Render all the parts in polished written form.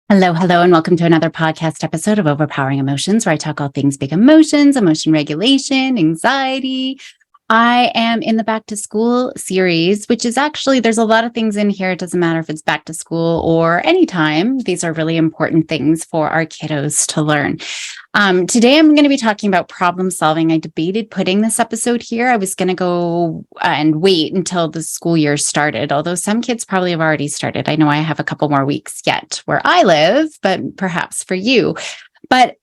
Hello, hello, and welcome to another podcast episode of Overpowering Emotions, where I talk all things big emotions, emotion regulation, anxiety. I am in the back to school series, which is actually, there's a lot of things in here. It doesn't matter if it's back to school or anytime. These are really important things for our kiddos to learn. Today, I'm going to be talking about problem solving. I debated putting this episode here. I was going to go and wait until the school year started, although some kids probably have already started. I know I have a couple more weeks yet where I live, but perhaps for you. But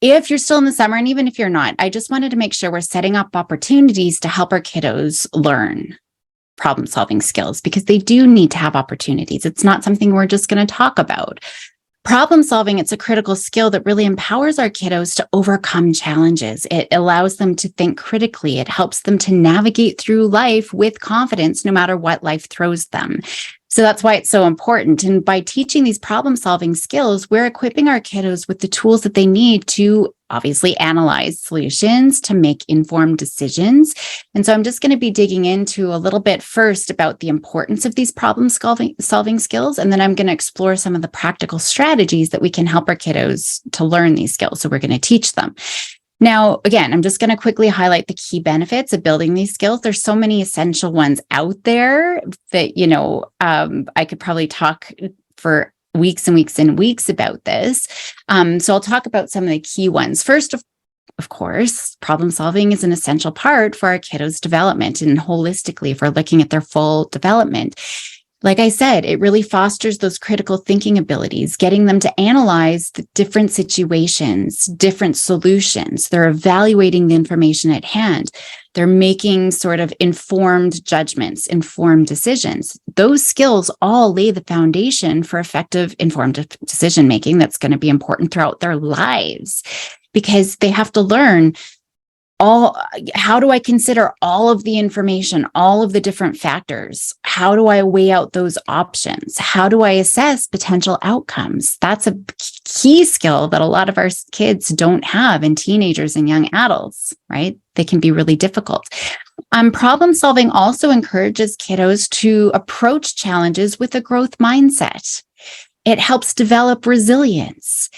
if you're still in the summer, and even if you're not, I just wanted to make sure we're setting up opportunities to help our kiddos learn problem solving skills, because they do need to have opportunities. It's not something we're just going to talk about. Problem solving, it's a critical skill that really empowers our kiddos to overcome challenges. It allows them to think critically. It helps them to navigate through life with confidence, no matter what life throws them. So that's why it's so important. And by teaching these problem solving skills, we're equipping our kiddos with the tools that they need to obviously analyze solutions, to make informed decisions. And so I'm just going to be digging into a little bit first about the importance of these problem solving skills. And then I'm going to explore some of the practical strategies that we can help our kiddos to learn these skills. So we're going to teach them. Now, again, I'm just going to quickly highlight the key benefits of building these skills. There's so many essential ones out there that, I could probably talk for weeks and weeks and weeks about this. So I'll talk about some of the key ones. First, of course, problem solving is an essential part for our kiddos' development, and holistically, if we're looking at their full development. Like I said, it really fosters those critical thinking abilities, getting them to analyze the different situations, different solutions. They're evaluating the information at hand. They're making sort of informed judgments, informed decisions. Those skills all lay the foundation for effective informed decision making that's going to be important throughout their lives, because they have to learn how do I consider all of the information, all of the different factors? How do I weigh out those options? How do I assess potential outcomes? That's a key skill that a lot of our kids don't have, and teenagers and young adults, right? They can be really difficult. Problem solving also encourages kiddos to approach challenges with a growth mindset. It helps develop resilience.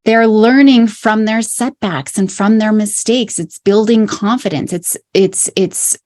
They're learning from their setbacks and from their mistakes. It's building confidence. It's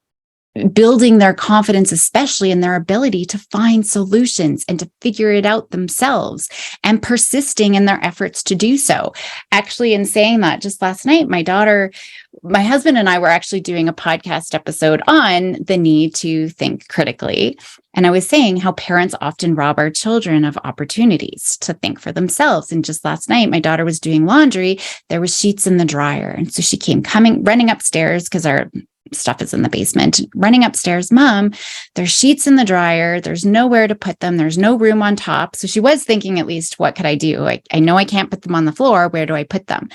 building their confidence, especially in their ability to find solutions and to figure it out themselves, and persisting in their efforts to do so. Actually, in saying that, just last night, my husband and I were actually doing a podcast episode on the need to think critically. And I was saying how parents often rob our children of opportunities to think for themselves. And just last night, my daughter was doing laundry. There was sheets in the dryer. And so she came running upstairs, because our stuff is in the basement, running upstairs. Mom, there's sheets in the dryer. There's nowhere to put them. There's no room on top. So she was thinking, at least, what could I do? I know I can't put them on the floor. Where do I put them?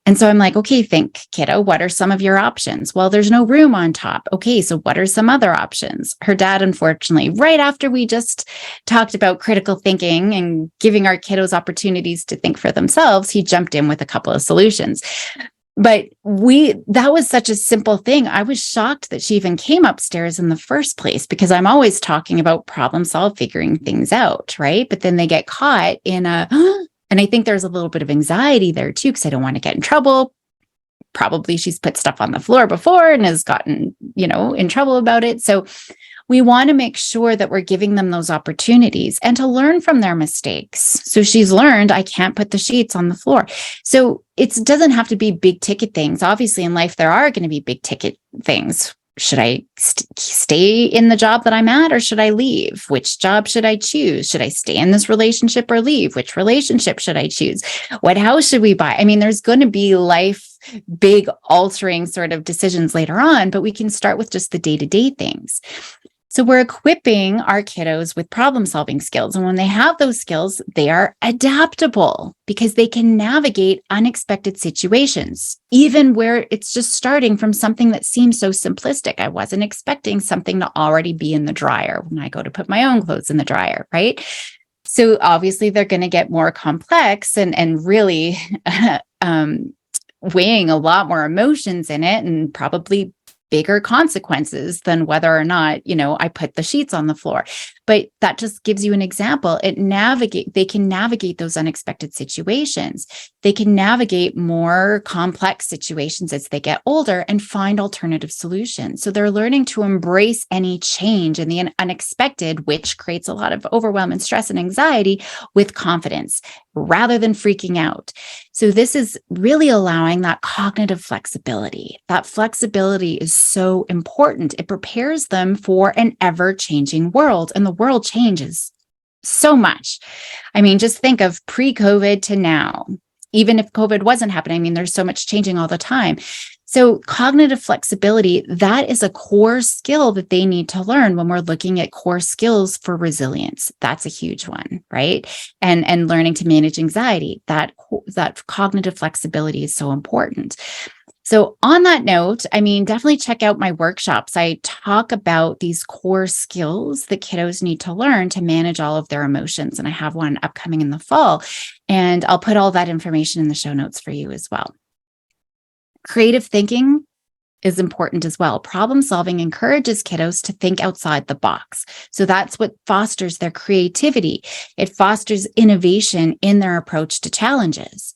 And so I'm like, okay, think, kiddo, what are some of your options? Well, there's no room on top. Okay, so what are some other options? Her dad, unfortunately, right after we just talked about critical thinking and giving our kiddos opportunities to think for themselves, he jumped in with a couple of solutions. But that was such a simple thing. I was shocked that she even came upstairs in the first place, because I'm always talking about problem solve, figuring things out, right? But then they get caught in and I think there's a little bit of anxiety there too, because I don't want to get in trouble. Probably she's put stuff on the floor before and has gotten, in trouble about it. So we want to make sure that we're giving them those opportunities and to learn from their mistakes. So she's learned, I can't put the sheets on the floor. So it doesn't have to be big ticket things. Obviously, in life, there are going to be big ticket things. Should I stay in the job that I'm at, or should I leave? Which job should I choose? Should I stay in this relationship or leave? Which relationship should I choose? What house should we buy? I mean, there's going to be big altering sort of decisions later on, but we can start with just the day-to-day things. So we're equipping our kiddos with problem solving skills. And when they have those skills, they are adaptable, because they can navigate unexpected situations, even where it's just starting from something that seems so simplistic. I wasn't expecting something to already be in the dryer when I go to put my own clothes in the dryer, right? So obviously they're going to get more complex and really weighing a lot more emotions in it, and probably bigger consequences than whether or not, I put the sheets on the floor. But that just gives you an example. They can navigate those unexpected situations. They can navigate more complex situations as they get older and find alternative solutions. So they're learning to embrace any change and the unexpected, which creates a lot of overwhelm and stress and anxiety, with confidence rather than freaking out. So this is really allowing that cognitive flexibility. That flexibility is so important. It prepares them for an ever-changing world, and the world changes so much. I mean, just think of pre-COVID to now. Even if COVID wasn't happening, there's so much changing all the time. So cognitive flexibility, that is a core skill that they need to learn when we're looking at core skills for resilience. That's a huge one, right? And learning to manage anxiety, that cognitive flexibility is so important. So on that note, definitely check out my workshops. I talk about these core skills that kiddos need to learn to manage all of their emotions. And I have one upcoming in the fall, and I'll put all that information in the show notes for you as well. Creative thinking is important as well. Problem solving encourages kiddos to think outside the box. So that's what fosters their creativity. It fosters innovation in their approach to challenges.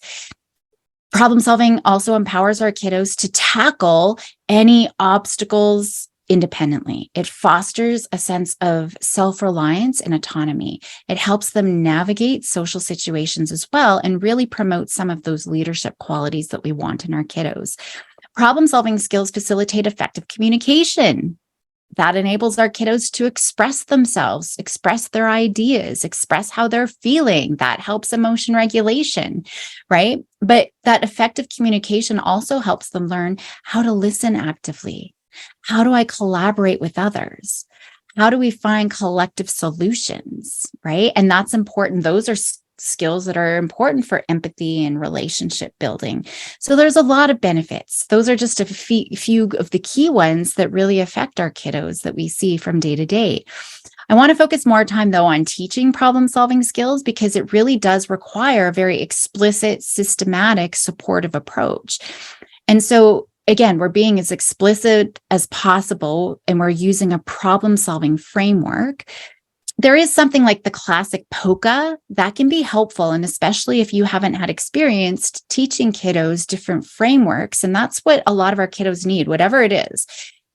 Problem solving also empowers our kiddos to tackle any obstacles independently. It fosters a sense of self-reliance and autonomy. It helps them navigate social situations as well and really promotes some of those leadership qualities that we want in our kiddos. Problem-solving skills facilitate effective communication. That enables our kiddos to express themselves, express their ideas, express how they're feeling. That helps emotion regulation, right? But that effective communication also helps them learn how to listen actively. How do I collaborate with others? How do we find collective solutions, right? And that's important. Those are skills that are important for empathy and relationship building. So there's a lot of benefits. Those are just a few of the key ones that really affect our kiddos that we see from day to day. I want to focus more time, though, on teaching problem-solving skills because it really does require a very explicit, systematic, supportive approach. And so again, we're being as explicit as possible, and we're using a problem-solving framework. There is something like the classic POCA that can be helpful, and especially if you haven't had experience teaching kiddos different frameworks, and that's what a lot of our kiddos need, whatever it is,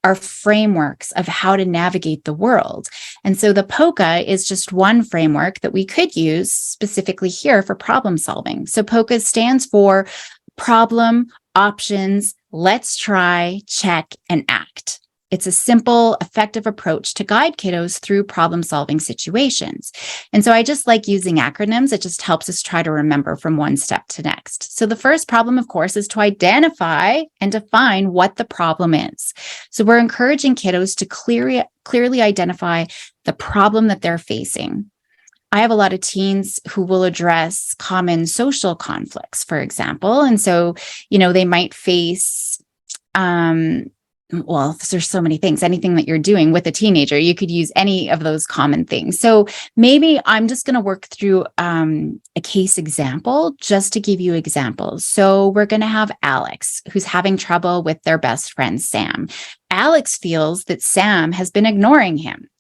are frameworks of how to navigate the world. And so the POCA is just one framework that we could use specifically here for problem solving. So POCA stands for problem, options, let's try, check, and act. It's a simple, effective approach to guide kiddos through problem-solving situations. And so I just like using acronyms. It just helps us try to remember from one step to next. So the first problem, of course, is to identify and define what the problem is. So we're encouraging kiddos to clearly identify the problem that they're facing. I have a lot of teens who will address common social conflicts, for example. And so, they might face, there's so many things, anything that you're doing with a teenager, you could use any of those common things. So maybe I'm just going to work through a case example just to give you examples. So we're going to have Alex, who's having trouble with their best friend, Sam. Alex feels that Sam has been ignoring him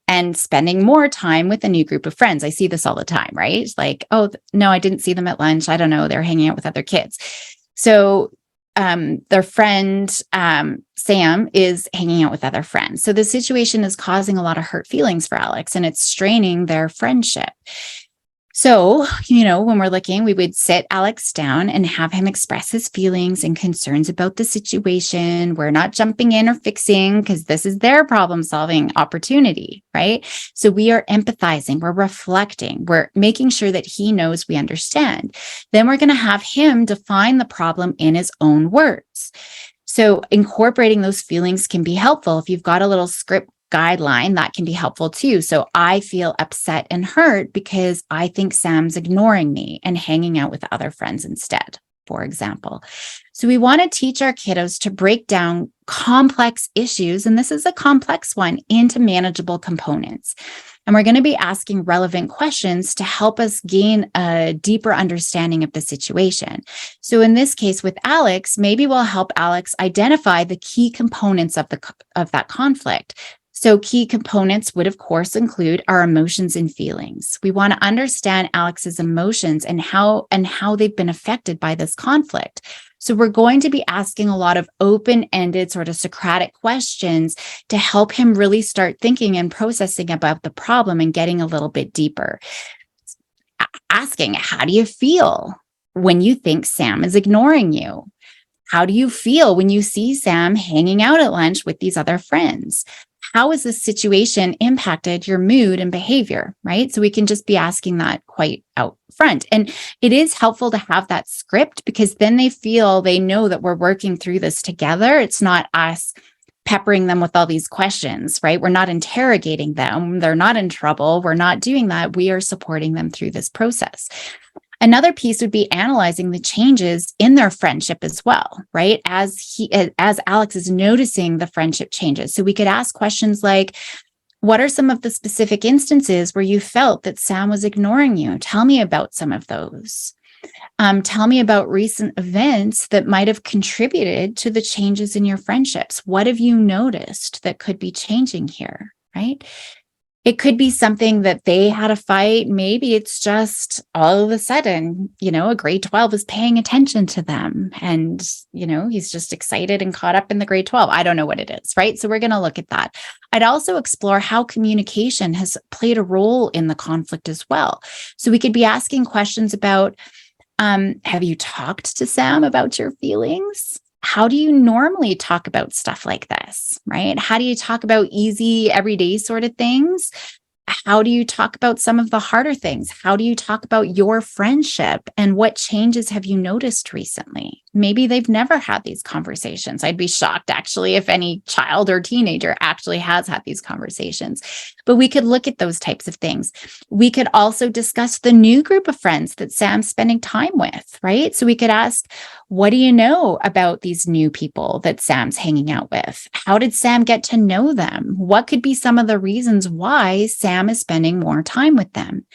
and spending more time with a new group of friends. I see this all the time, right? It's like, oh, no, I didn't see them at lunch. I don't know. They're hanging out with other kids. So their friend, Sam, is hanging out with other friends. So the situation is causing a lot of hurt feelings for Alex, and it's straining their friendship. So, when we're looking, we would sit Alex down and have him express his feelings and concerns about the situation. We're not jumping in or fixing because this is their problem-solving opportunity, right? So we are empathizing, we're reflecting, we're making sure that he knows we understand. Then we're going to have him define the problem in his own words. So incorporating those feelings can be helpful. If you've got a little script guideline, that can be helpful too. So I feel upset and hurt because I think Sam's ignoring me and hanging out with other friends instead, for example. So we want to teach our kiddos to break down complex issues, and this is a complex one, into manageable components. And we're going to be asking relevant questions to help us gain a deeper understanding of the situation. So in this case with Alex, maybe we'll help Alex identify the key components of that conflict. So key components would, of course, include our emotions and feelings. We want to understand Alex's emotions and how they've been affected by this conflict. So we're going to be asking a lot of open-ended sort of Socratic questions to help him really start thinking and processing about the problem and getting a little bit deeper. Asking, how do you feel when you think Sam is ignoring you? How do you feel when you see Sam hanging out at lunch with these other friends? How has this situation impacted your mood and behavior, right? So we can just be asking that quite out front. And it is helpful to have that script because then they know that we're working through this together. It's not us peppering them with all these questions, right? We're not interrogating them. They're not in trouble. We're not doing that. We are supporting them through this process. Another piece would be analyzing the changes in their friendship as well, right? As Alex is noticing the friendship changes. So we could ask questions like, what are some of the specific instances where you felt that Sam was ignoring you? Tell me about some of those. Tell me about recent events that might have contributed to the changes in your friendships. What have you noticed that could be changing here, right? It could be something that they had a fight. Maybe it's just all of a sudden, a grade 12 is paying attention to them and, he's just excited and caught up in the grade 12. I don't know what it is, right? So we're going to look at that. I'd also explore how communication has played a role in the conflict as well. So we could be asking questions about, have you talked to Sam about your feelings? How do you normally talk about stuff like this, right? How do you talk about easy, everyday sort of things? How do you talk about some of the harder things? How do you talk about your friendship and what changes have you noticed recently? Maybe they've never had these conversations. I'd be shocked actually if any child or teenager actually has had these conversations, but we could look at those types of things. We could also discuss the new group of friends that Sam's spending time with, right? So we could ask, what do you know about these new people that Sam's hanging out with? How did Sam get to know them? What could be some of the reasons why Sam is spending more time with them?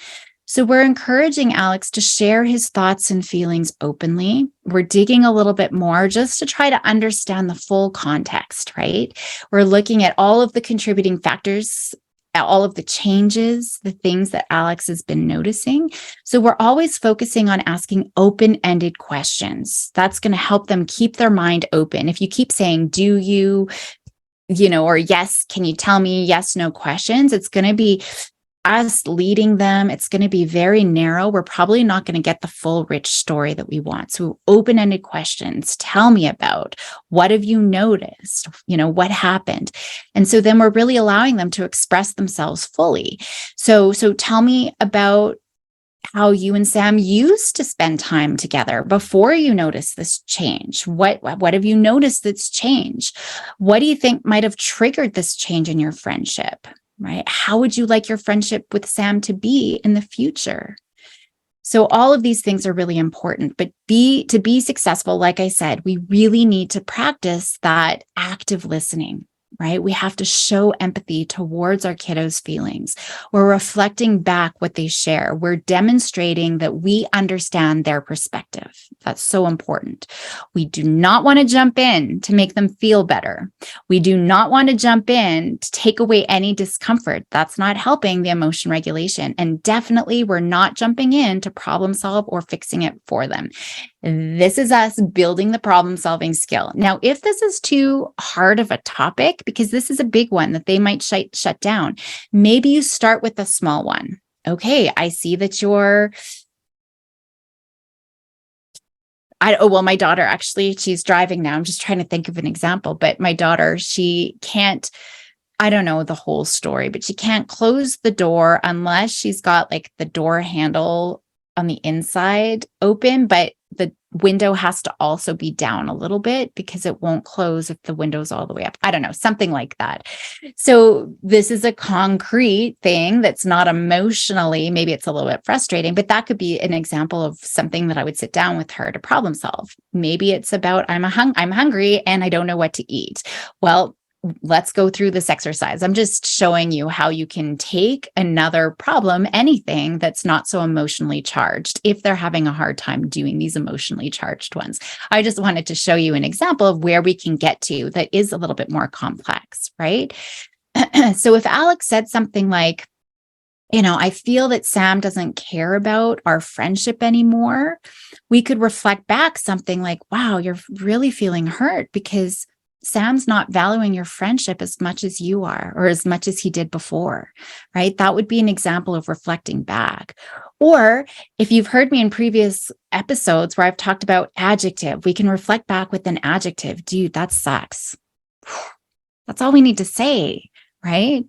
So we're encouraging Alex to share his thoughts and feelings openly. We're digging a little bit more just to try to understand the full context, right? We're looking at all of the contributing factors, all of the changes, the things that Alex has been noticing. So we're always focusing on asking open-ended questions. That's going to help them keep their mind open. If you keep saying, do you, or yes, can you tell me, yes, no questions, it's going to be us leading them. It's going to be very narrow. We're probably not going to get the full rich story that we want. So open-ended questions, tell me about, what have you noticed? What happened? And so then we're really allowing them to express themselves fully. So tell me about how you and Sam used to spend time together before you noticed this change. What have you noticed that's changed? What do you think might have triggered this change in your friendship? Right? How would you like your friendship with Sam to be in the future? So all of these things are really important, but to be successful, like I said, we really need to practice that active listening, right? We have to show empathy towards our kiddos' feelings. We're reflecting back what they share. We're demonstrating that we understand their perspective. That's so important. We do not want to jump in to make them feel better. We do not want to jump in to take away any discomfort. That's not helping the emotion regulation. And definitely we're not jumping in to problem solve or fixing it for them. This is us building the problem solving skill. Now, if this is too hard of a topic, because this is a big one that they might shut down, maybe you start with a small one. Okay, I see that my daughter, actually, she's driving now. I'm just trying to think of an example, but my daughter, she can't, I don't know the whole story, but she can't close the door unless she's got like the door handle on the inside open, but the window has to also be down a little bit because it won't close if the window's all the way up. I don't know, something like that. So this is a concrete thing that's not emotionally, maybe it's a little bit frustrating, but that could be an example of something that I would sit down with her to problem solve. Maybe it's about, I'm hungry and I don't know what to eat. Well, let's go through this exercise. I'm just showing you how you can take another problem, anything that's not so emotionally charged, if they're having a hard time doing these emotionally charged ones. I just wanted to show you an example of where we can get to that is a little bit more complex, right? So if Alex said something like, I feel that Sam doesn't care about our friendship anymore, we could reflect back something like, wow, you're really feeling hurt because Sam's not valuing your friendship as much as you are, or as much as he did before, right? That would be an example of reflecting back. Or if you've heard me in previous episodes where I've talked about adjective, we can reflect back with an adjective. Dude, that sucks. That's all we need to say, right?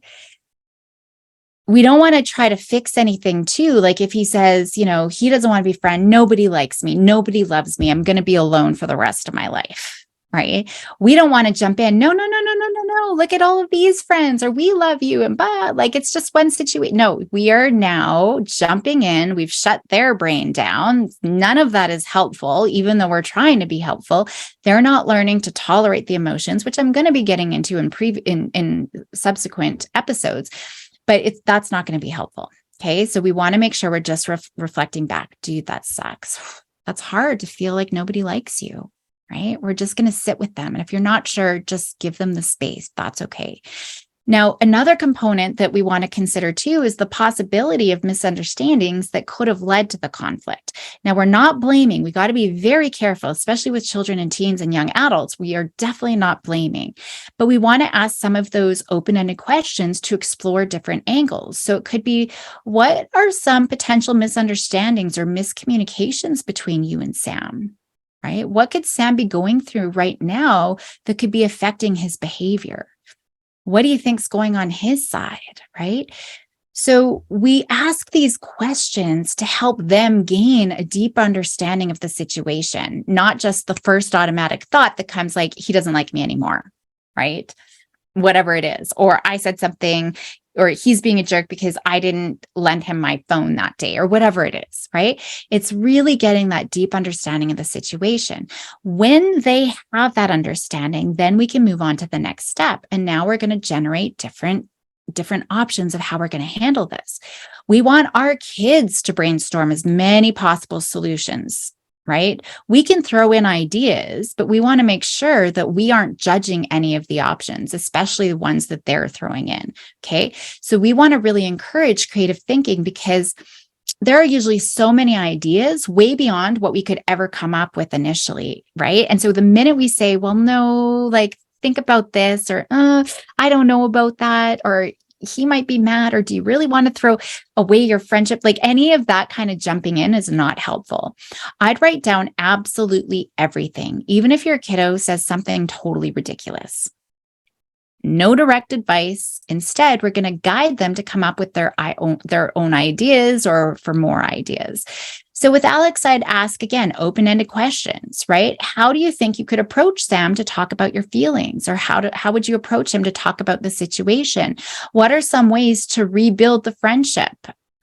We don't want to try to fix anything too. Like if he says, he doesn't want to be friend, nobody likes me, nobody loves me, I'm going to be alone for the rest of my life, right? We don't want to jump in. No. Look at all of these friends, or we love you. And it's just one situation. No, we are now jumping in. We've shut their brain down. None of that is helpful, even though we're trying to be helpful. They're not learning to tolerate the emotions, which I'm going to be getting into in subsequent episodes. But that's not going to be helpful. Okay. So we want to make sure we're just reflecting back. Dude, that sucks. That's hard to feel like nobody likes you, right? We're just going to sit with them. And if you're not sure, just give them the space. That's okay. Now, another component that we want to consider too is the possibility of misunderstandings that could have led to the conflict. Now, we're not blaming. We got to be very careful, especially with children and teens and young adults. We are definitely not blaming, but we want to ask some of those open-ended questions to explore different angles. So it could be, what are some potential misunderstandings or miscommunications between you and Sam? Right? What could Sam be going through right now that could be affecting his behavior? What do you think's going on his side, right? So we ask these questions to help them gain a deep understanding of the situation, not just the first automatic thought that comes like, he doesn't like me anymore, right? Whatever it is. Or I said something, or he's being a jerk because I didn't lend him my phone that day, or whatever it is, right? It's really getting that deep understanding of the situation. When they have that understanding, then we can move on to the next step. And now we're going to generate different options of how we're going to handle this. We want our kids to brainstorm as many possible solutions, right? We can throw in ideas, but we want to make sure that we aren't judging any of the options, especially the ones that they're throwing in. Okay. So we want to really encourage creative thinking, because there are usually so many ideas way beyond what we could ever come up with initially, right? And so the minute we say, well, no, think about this, or I don't know about that, or he might be mad, or do you really want to throw away your friendship? Any of that kind of jumping in is not helpful. I'd write down absolutely everything, even if your kiddo says something totally ridiculous. No direct advice. Instead, we're going to guide them to come up with their own ideas, or for more ideas. So with Alex, I'd ask again, open-ended questions, right? How do you think you could approach Sam to talk about your feelings? Or how would you approach him to talk about the situation? What are some ways to rebuild the friendship?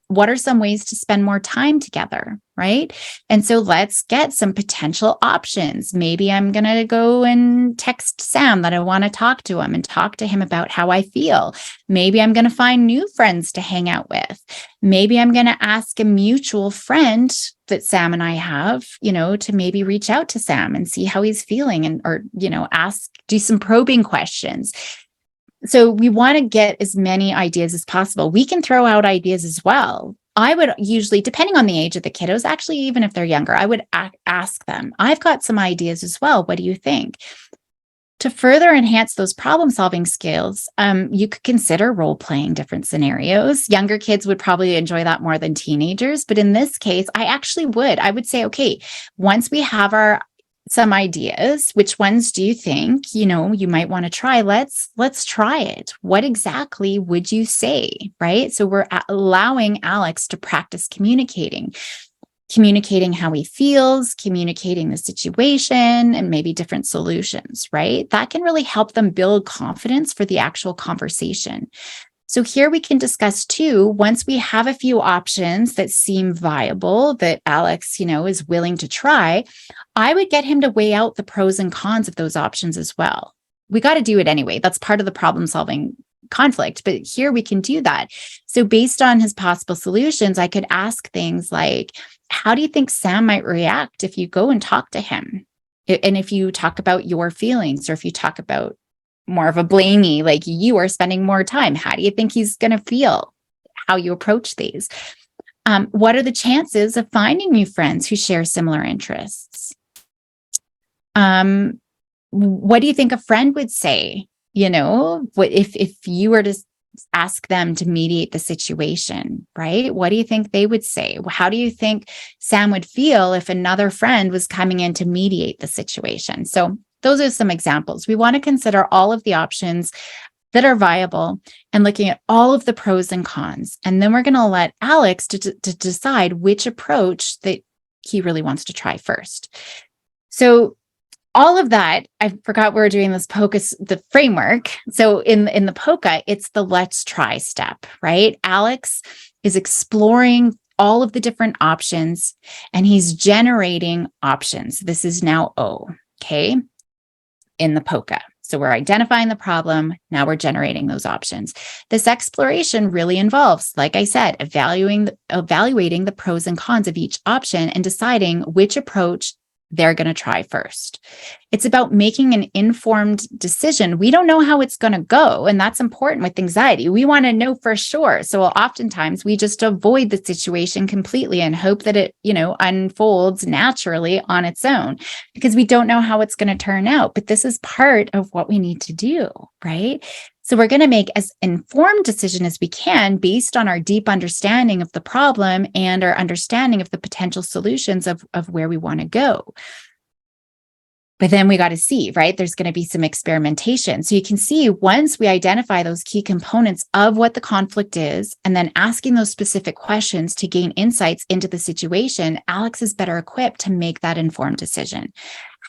What are some ways to spend more time together, right? And so let's get some potential options. Maybe I'm going to go and text Sam that I want to talk to him and talk to him about how I feel. Maybe I'm going to find new friends to hang out with. Maybe I'm going to ask a mutual friend that Sam and I have, to maybe reach out to Sam and see how he's feeling, or do some probing questions. So we want to get as many ideas as possible. We can throw out ideas as well. I would usually, depending on the age of the kiddos, actually, even if they're younger, I would ask them, I've got some ideas as well. What do you think? To further enhance those problem-solving skills, you could consider role-playing different scenarios. Younger kids would probably enjoy that more than teenagers. But in this case, I would say, okay, once we have some ideas, which ones do you think, you might want to try? Let's try it. What exactly would you say, right? So we're allowing Alex to practice communicating how he feels, communicating the situation, and maybe different solutions, right? That can really help them build confidence for the actual conversation. So here we can discuss too, once we have a few options that seem viable, that Alex, is willing to try, I would get him to weigh out the pros and cons of those options as well. we got to do it anyway. That's part of the problem solving conflict. But here we can do that. So based on his possible solutions, I could ask things like, how do you think Sam might react if you go and talk to him? And if you talk about your feelings, or if you talk about more of a blamey, like you are spending more time, how do you think he's going to feel? How you approach these? What are the chances of finding new friends who share similar interests? What do you think a friend would say? What if you were to ask them to mediate the situation, right? What do you think they would say? How do you think Sam would feel if another friend was coming in to mediate the situation? So those are some examples. We want to consider all of the options that are viable and looking at all of the pros and cons. And then we're going to let Alex to decide which approach that he really wants to try first. So all of that, I forgot we were doing this POCA, the framework. So in the POCA, it's the let's try step, right? Alex is exploring all of the different options and he's generating options. This is now O, okay, in the POCA. So we're identifying the problem. Now we're generating those options. This exploration really involves, like I said, evaluating the pros and cons of each option and deciding which approach they're going to try first. It's about making an informed decision. We don't know how it's going to go. And that's important with anxiety. We want to know for sure. So oftentimes we just avoid the situation completely and hope that it, unfolds naturally on its own because we don't know how it's going to turn out. But this is part of what we need to do, right? So we're going to make as informed decision as we can based on our deep understanding of the problem and our understanding of the potential solutions of where we want to go. But then we got to see, right? There's going to be some experimentation. So you can see once we identify those key components of what the conflict is, and then asking those specific questions to gain insights into the situation, Alex is better equipped to make that informed decision.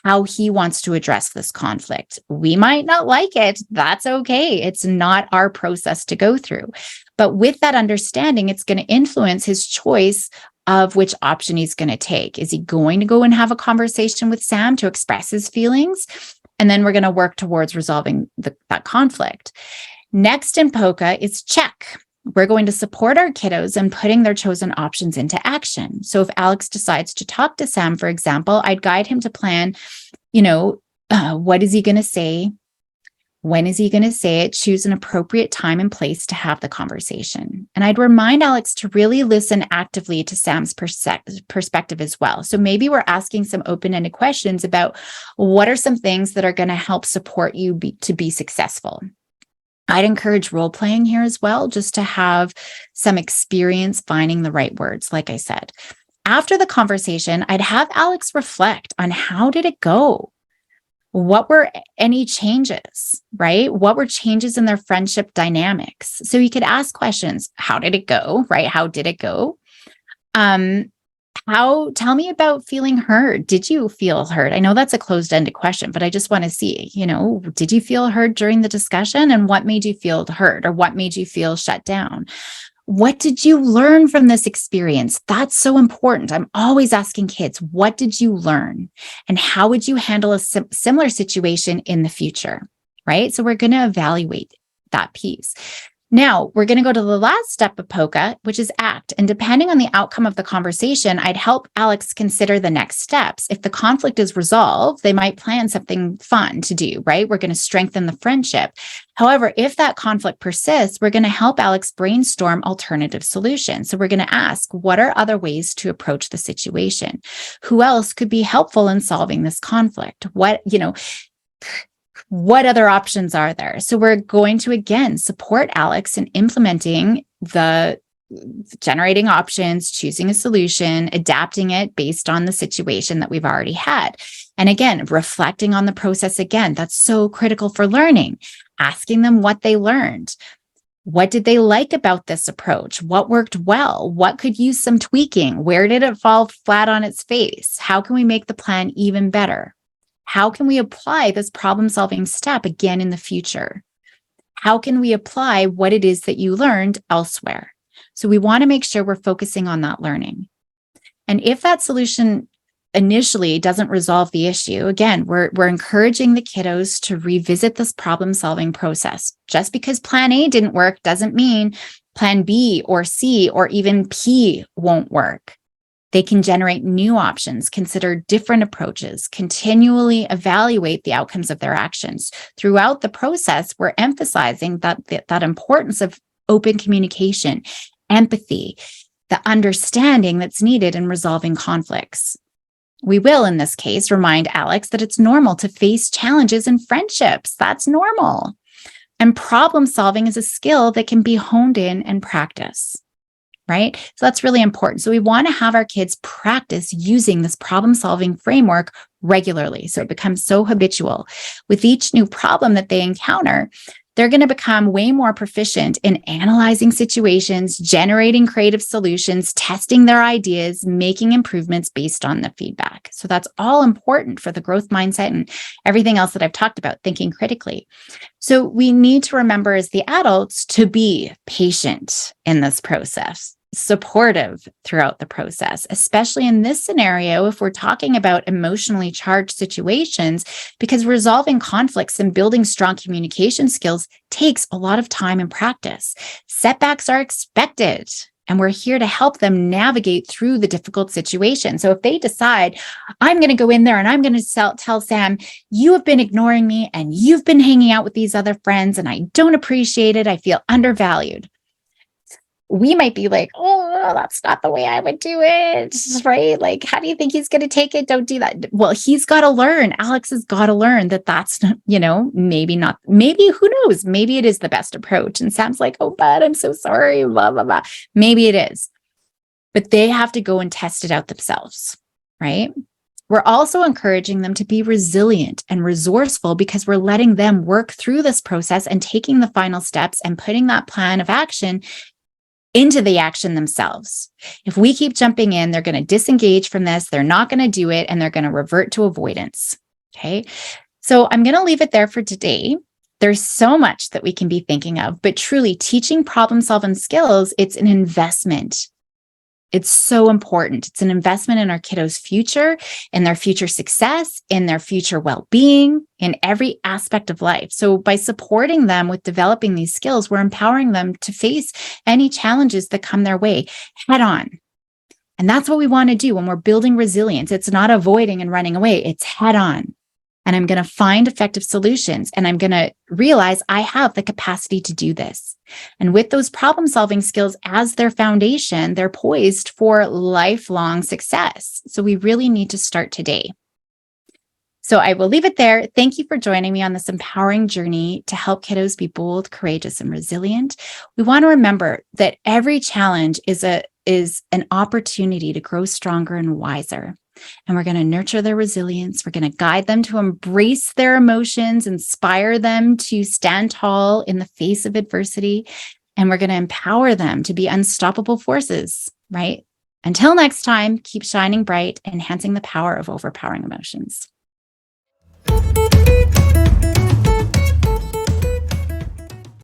How he wants to address this conflict. We might not like it. That's okay. It's not our process to go through. But with that understanding, it's going to influence his choice of which option he's going to take. Is he going to go and have a conversation with Sam to express his feelings? And then we're going to work towards resolving that conflict. Next in POCA is check. We're going to support our kiddos in putting their chosen options into action. So if Alex decides to talk to Sam, for example, I'd guide him to plan, what is he going to say? When is he going to say it? Choose an appropriate time and place to have the conversation. And I'd remind Alex to really listen actively to Sam's perspective as well. So maybe we're asking some open-ended questions about what are some things that are going to help support you to be successful. I'd encourage role playing here as well, just to have some experience finding the right words, like I said. After the conversation, I'd have Alex reflect on how did it go? What were any changes, right? What were changes in their friendship dynamics? So you could ask questions. How did it go, right? How did it go? Tell me about feeling heard. Did you feel heard? I know that's a closed-ended question, but I just want to see, did you feel heard during the discussion? And what made you feel heard, or what made you feel shut down? What did you learn from this experience? That's so important. I'm always asking kids, what did you learn? And how would you handle a similar situation in the future, right? So we're going to evaluate that piece. Now, we're going to go to the last step of POCA, which is act. And depending on the outcome of the conversation, I'd help Alex consider the next steps. If the conflict is resolved, they might plan something fun to do, right? We're going to strengthen the friendship. However, if that conflict persists, we're going to help Alex brainstorm alternative solutions. So we're going to ask, what are other ways to approach the situation? Who else could be helpful in solving this conflict? What other options are there? So we're going to, again, support Alex in implementing the generating options, choosing a solution, adapting it based on the situation that we've already had. And again, reflecting on the process again, that's so critical for learning. Asking them what they learned. What did they like about this approach? What worked well? What could use some tweaking? Where did it fall flat on its face? How can we make the plan even better? How can we apply this problem-solving step again in the future? How can we apply what it is that you learned elsewhere? So we want to make sure we're focusing on that learning. And if that solution initially doesn't resolve the issue, again, we're encouraging the kiddos to revisit this problem-solving process. Just because plan A didn't work doesn't mean plan B or C or even P won't work. They can generate new options, consider different approaches, continually evaluate the outcomes of their actions. Throughout the process, we're emphasizing that importance of open communication, empathy, the understanding that's needed in resolving conflicts. We will, in this case, remind Alex that it's normal to face challenges in friendships. That's normal. And problem solving is a skill that can be honed in and practiced, right? So that's really important. So we want to have our kids practice using this problem solving framework regularly, so it becomes so habitual. With each new problem that they encounter, they're going to become way more proficient in analyzing situations, generating creative solutions, testing their ideas, making improvements based on the feedback. So that's all important for the growth mindset and everything else that I've talked about, thinking critically. So we need to remember as the adults to be patient in this process, supportive throughout the process, especially in this scenario, if we're talking about emotionally charged situations, because resolving conflicts and building strong communication skills takes a lot of time and practice. Setbacks are expected, and we're here to help them navigate through the difficult situation. So if they decide, I'm going to go in there and I'm going to tell Sam, you have been ignoring me and you've been hanging out with these other friends and I don't appreciate it, I feel undervalued. We might be like, oh, that's not the way I would do it, right? Like, how do you think he's going to take it? Don't do that. Well, he's got to learn. Alex has got to learn that that's, maybe not, maybe, who knows? Maybe it is the best approach. And Sam's like, oh, but I'm so sorry, blah, blah, blah. Maybe it is. But they have to go and test it out themselves, right? We're also encouraging them to be resilient and resourceful because we're letting them work through this process and taking the final steps and putting that plan of action into the action themselves. If we keep jumping in, they're going to disengage from this. They're not going to do it, and they're going to revert to avoidance. Okay. So I'm going to leave it there for today. There's so much that we can be thinking of, but truly teaching problem solving skills, it's an investment. It's so important. It's an investment in our kiddos' future, in their future success, in their future well-being, in every aspect of life. So by supporting them with developing these skills, we're empowering them to face any challenges that come their way head on. And that's what we want to do when we're building resilience. It's not avoiding and running away. It's head on. And I'm going to find effective solutions. And I'm going to realize I have the capacity to do this. And with those problem solving skills as their foundation, they're poised for lifelong success. So we really need to start today. So I will leave it there. Thank you for joining me on this empowering journey to help kiddos be bold, courageous, and resilient. We want to remember that every challenge is an opportunity to grow stronger and wiser. And we're going to nurture their resilience. We're going to guide them to embrace their emotions, inspire them to stand tall in the face of adversity. And we're going to empower them to be unstoppable forces, right? Until next time, keep shining bright, enhancing the power of overpowering emotions.